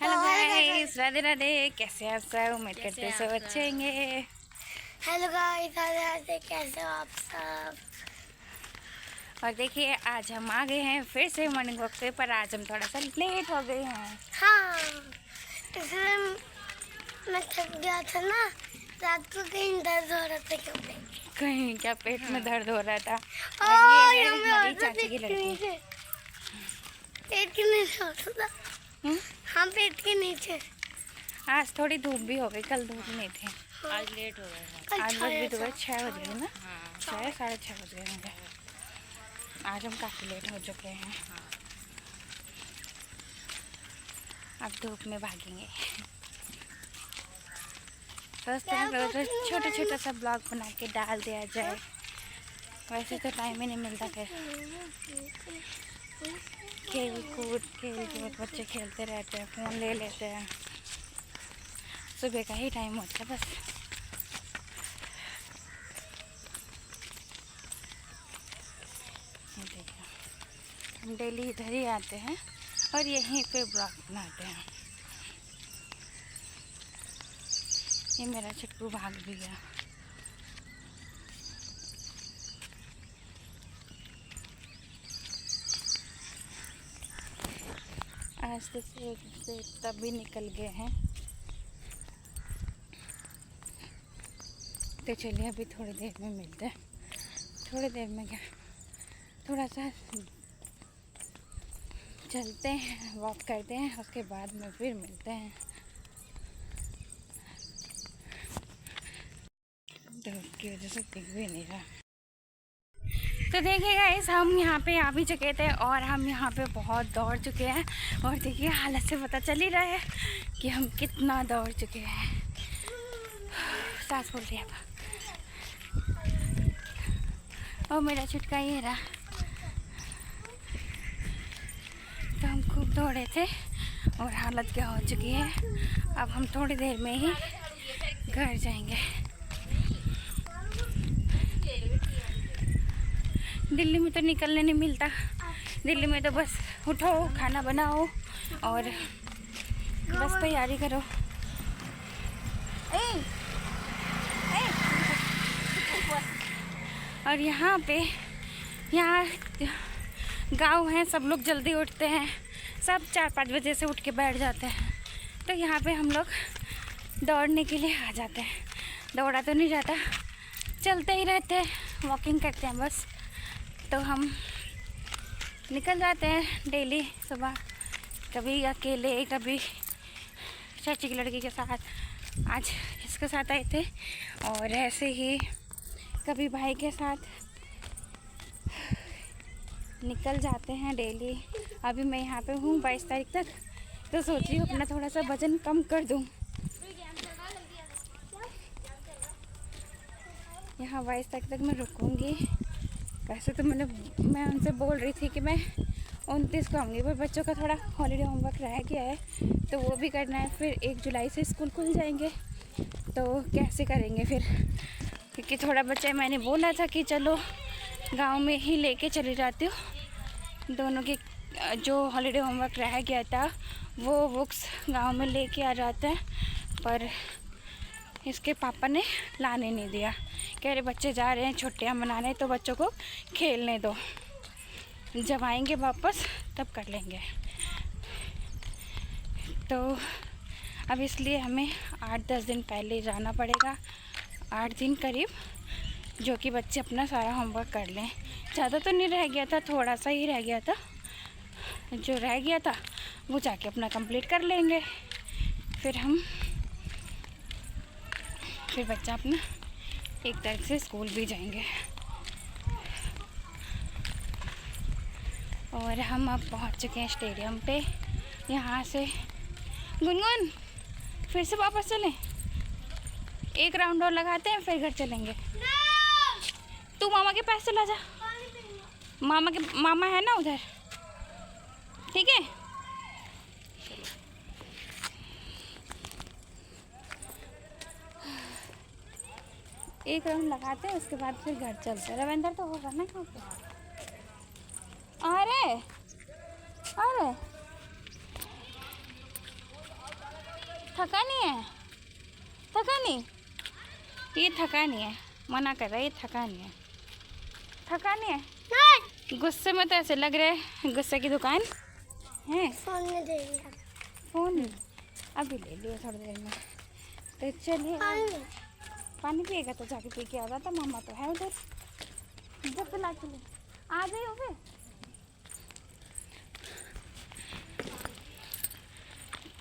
Hello guys, Radhe Radhe. कैसे हैं आप सब? उम्मीद करते हैं सब अच्छे होंगे। Hello guys, Radhe Radhe. कैसे हो आप सब? और देखिए, आज हम आ गए हैं फिर से मॉर्निंग वॉक पे, पर आज हम थोड़ा सा लेट हो गए हैं। हाँ, इसलिए मैं थक गया था ना। रात को कहीं दर्द हो रहा था क्यों? कहीं क्या पेट में दर्द हो रहा था। और और ये है हमारी चाची की लड़की। पेट के नीचे होता था। हाँ, पेट के नीचे। आज थोड़ी धूप भी हो गई, कल धूप नहीं थी। आज लेट हो गए। आज बस भी तो 6 बज गए ना। 6 साढ़े 6 बज गए होंगे। आज हम काफ़ी लेट हो चुके हैं। अब धूप में भागेंगे। सोचते हैं रोज छोटा छोटा सा ब्लॉग बना के डाल दिया जाए। वैसे तो टाइम ही नहीं मिलता। फिर खेल कूद बच्चे खेलते रहते हैं, फ़ोन ले लेते हैं। सुबह का ही टाइम होता है बस। हम डेली इधर ही आते हैं और यहीं पे ब्लॉग बनाते हैं। ये मेरा चिट्टू भाग भी गया। आज तो से तभी निकल गए हैं। तो चलिए अभी थोड़ी देर में मिलते हैं। थोड़ी देर में क्या, थोड़ा सा चलते हैं, वॉक करते हैं, उसके बाद में फिर मिलते हैं। धूप की वजह से दिख भी नहीं रहा। तो देखिए गाइस, हम यहाँ पे आ भी चुके थे और हम यहाँ पे बहुत दौड़ चुके हैं। और देखिए हालत से पता चल ही रहा है कि हम कितना दौड़ चुके हैं। सांस फूल रही है। और मेरा छुटका ये रहा। तो हम खूब दौड़े थे और हालत क्या हो चुकी है। अब हम थोड़ी देर में ही घर जाएंगे। दिल्ली में तो निकलने नहीं मिलता। दिल्ली में तो बस उठो, खाना बनाओ और बस तैयारी करो। और यहाँ गांव है, सब लोग जल्दी उठते हैं। सब 4-5 बजे से उठ के बैठ जाते हैं। तो यहाँ पे हम लोग दौड़ने के लिए आ जाते हैं। दौड़ा तो नहीं जाता, चलते ही रहते हैं, वॉकिंग करते हैं बस। तो हम निकल जाते हैं डेली सुबह, कभी अकेले, कभी चाची की लड़की के साथ। आज इसके साथ आए थे और ऐसे ही कभी भाई के साथ निकल जाते हैं डेली। अभी मैं यहाँ पे हूँ 22 तारीख तक, तो सोच रही हूँ अपना थोड़ा सा वजन कम कर दूँ। यहाँ 22 तारीख तक मैं रुकूँगी। वैसे तो मैं उनसे बोल रही थी कि मैं 29 को आऊँगी, पर बच्चों का थोड़ा हॉलीडे होमवर्क रह गया है तो वो भी करना है। फिर 1 जुलाई से स्कूल खुल जाएंगे, तो कैसे करेंगे फिर? क्योंकि थोड़ा बच्चा, मैंने बोला था कि चलो गांव में ही लेके चली जाती हूँ। दोनों के जो हॉलीडे होमवर्क रह गया था वो बुक्स गांव में लेके आ जाते हैं, पर इसके पापा ने लाने नहीं दिया। कह रहे बच्चे जा रहे हैं छुट्टियां मनाने, तो बच्चों को खेलने दो, जब आएंगे वापस तब कर लेंगे। तो अब इसलिए हमें 8-10 दिन पहले जाना पड़ेगा, 8 दिन करीब, जो कि बच्चे अपना सारा होमवर्क कर लें। ज़्यादा तो नहीं रह गया था, थोड़ा सा ही रह गया था। जो रह गया था वो जाके अपना कंप्लीट कर लेंगे। फिर बच्चा अपना 1 तारीख से स्कूल भी जाएंगे। और हम अब पहुंच चुके हैं स्टेडियम पे। यहाँ से गुनगुन फिर से वापस चलें, 1 राउंड और लगाते हैं, फिर घर चलेंगे। तू मामा के पास चला जा, मामा है ना उधर, ठीक है? एक राउंड लगाते हैं, उसके बाद फिर घर चलते हैं। रविंदर तो होगा ना कहाँ पे? अरे थका नहीं है? थका नहीं? ये थका नहीं है, मना कर रहा है, ये थका नहीं है। थका नहीं है? गुस्से में तो ऐसे लग रहा है गुस्से की दुकान है। फोन में दे दिया। फोन अभी ले लिया थोड़ी देर में। तो चलिए, पानी पिएगा तो जाके पी के आ जाता। मामा तो है उधर, जब पिला के लिए आ गए हो गए।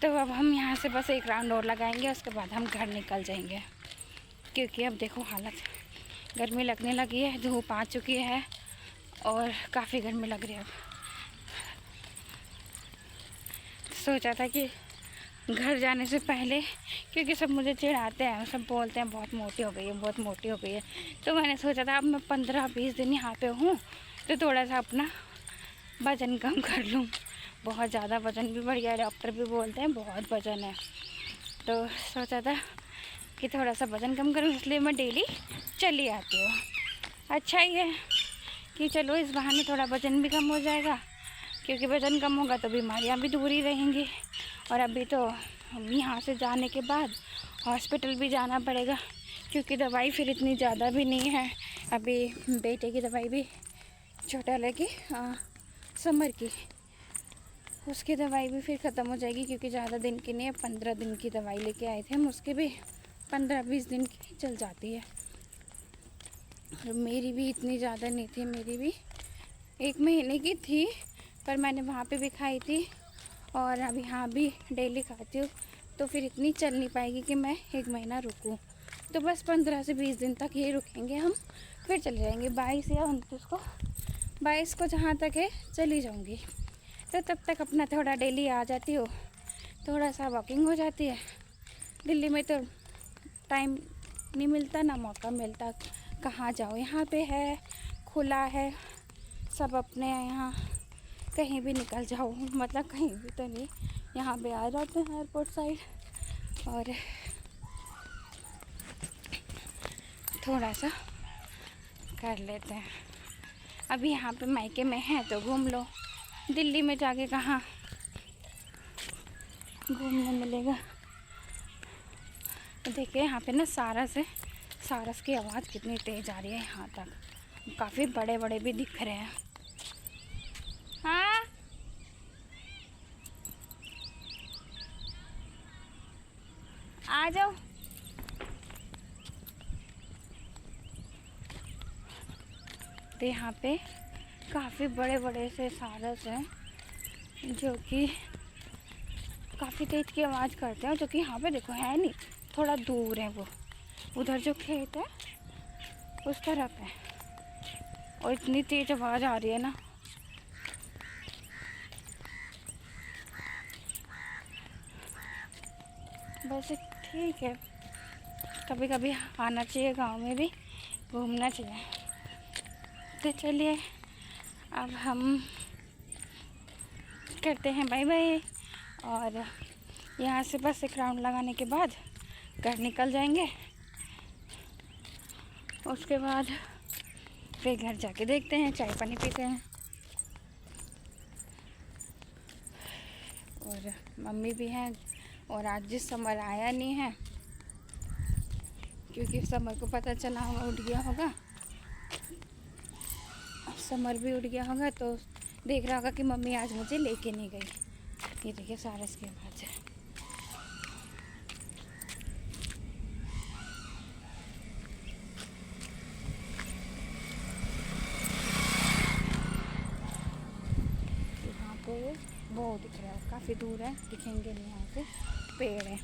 तो अब हम यहाँ से बस एक राउंड और लगाएंगे, उसके बाद हम घर निकल जाएंगे, क्योंकि अब देखो हालत, गर्मी लगने लगी है, धूप आ चुकी है और काफ़ी गर्मी लग रही है। अब सोचा था कि घर जाने से पहले, क्योंकि सब मुझे चिढ़ाते हैं, सब बोलते हैं बहुत मोटी हो गई है, बहुत मोटी हो गई है, तो मैंने सोचा था अब मैं 15-20 दिन यहाँ पे हूँ तो थोड़ा सा अपना वज़न कम कर लूँ। बहुत ज़्यादा वज़न भी बढ़ गया, डॉक्टर भी बोलते हैं बहुत वज़न है, तो सोचा था कि थोड़ा सा वज़न कम करूँ, इसलिए मैं डेली चली आती हूँ। अच्छा ही है कि चलो इस बहाने थोड़ा वज़न भी कम हो जाएगा, क्योंकि वज़न कम होगा तो बीमारियाँ भी दूर ही रहेंगी। और अभी तो यहाँ से जाने के बाद हॉस्पिटल भी जाना पड़ेगा, क्योंकि दवाई फिर इतनी ज़्यादा भी नहीं है। अभी बेटे की दवाई भी छोटा लगी, समर की, उसकी दवाई भी फिर ख़त्म हो जाएगी, क्योंकि ज़्यादा दिन की नहीं है, 15 दिन की दवाई लेके आए थे हम, उसके भी 15-20 दिन की चल जाती है। और मेरी भी इतनी ज़्यादा नहीं थी, मेरी भी 1 महीने की थी, पर मैंने वहाँ पे भी खाई थी और अब यहाँ भी डेली खाती हूँ, तो फिर इतनी चल नहीं पाएगी कि मैं 1 महीना रुकूँ। तो बस 15 से 20 दिन तक ये रुकेंगे हम, फिर चले जाएंगे 22 या 29 को। 22 को जहाँ तक है चली जाऊँगी, तो तब तक अपना थोड़ा डेली आ जाती हो, थोड़ा सा वॉकिंग हो जाती है। दिल्ली में तो टाइम नहीं मिलता, ना मौका मिलता, कहाँ जाओ, यहाँ पे है, खुला है सब, अपने यहाँ कहीं भी निकल जाओ, मतलब कहीं भी तो नहीं, यहाँ पे आ जाते हैं एयरपोर्ट साइड और थोड़ा सा कर लेते हैं। अभी यहाँ पे मायके में है तो घूम लो, दिल्ली में जाके कहाँ घूमने मिलेगा। देखिए यहाँ पे ना सारस की आवाज़ कितनी तेज़ आ रही है यहाँ तक, काफ़ी बड़े बड़े भी दिख रहे हैं। हाँ आ जाओ। तो यहाँ पे काफ़ी बड़े बड़े से सारस हैं, जो कि काफ़ी तेज़ की आवाज़ करते हैं, जो कि यहाँ पे देखो है नहीं, थोड़ा दूर है वो, उधर जो खेत है उस तरफ है, और इतनी तेज़ आवाज़ आ रही है ना। बस ठीक है, कभी कभी आना चाहिए, गांव में भी घूमना चाहिए। तो चलिए अब हम करते हैं बाय बाय, और यहाँ से बस एक राउंड लगाने के बाद घर निकल जाएंगे। उसके बाद फिर घर जाके देखते हैं, चाय पानी पीते हैं। और मम्मी भी हैं, और आज जिस समर आया नहीं है, क्योंकि समर को पता चला होगा, उठ गया होगा, समर भी उठ गया होगा, तो देख रहा होगा कि मम्मी आज मुझे लेके नहीं गई। ये देखिए सारस की आवाज़ है। यहाँ पे वो दिख रहा है, काफ़ी दूर है, दिखेंगे नहीं यहाँ से, पेड़ है।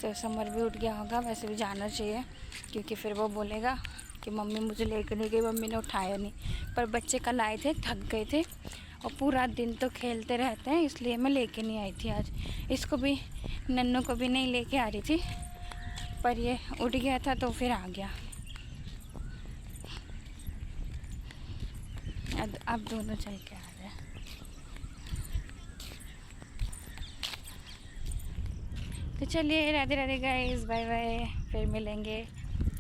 तो समर भी उठ गया होगा, वैसे भी जाना चाहिए, क्योंकि फिर वो बोलेगा कि मम्मी मुझे लेकर नहीं गई, मम्मी ने उठाया नहीं। पर बच्चे कल आए थे, थक गए थे और पूरा दिन तो खेलते रहते हैं, इसलिए मैं लेके नहीं आई थी आज। इसको भी, नन्नू को भी नहीं लेके आ रही थी, पर ये उठ गया था तो फिर आ गया। अब दोनों चल के आ रहे हैं। तो चलिए, Radhe Radhe guys, bye bye, फिर मिलेंगे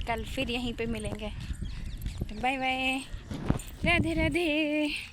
कल, फिर यहीं पे मिलेंगे। Bye bye, Radhe Radhe.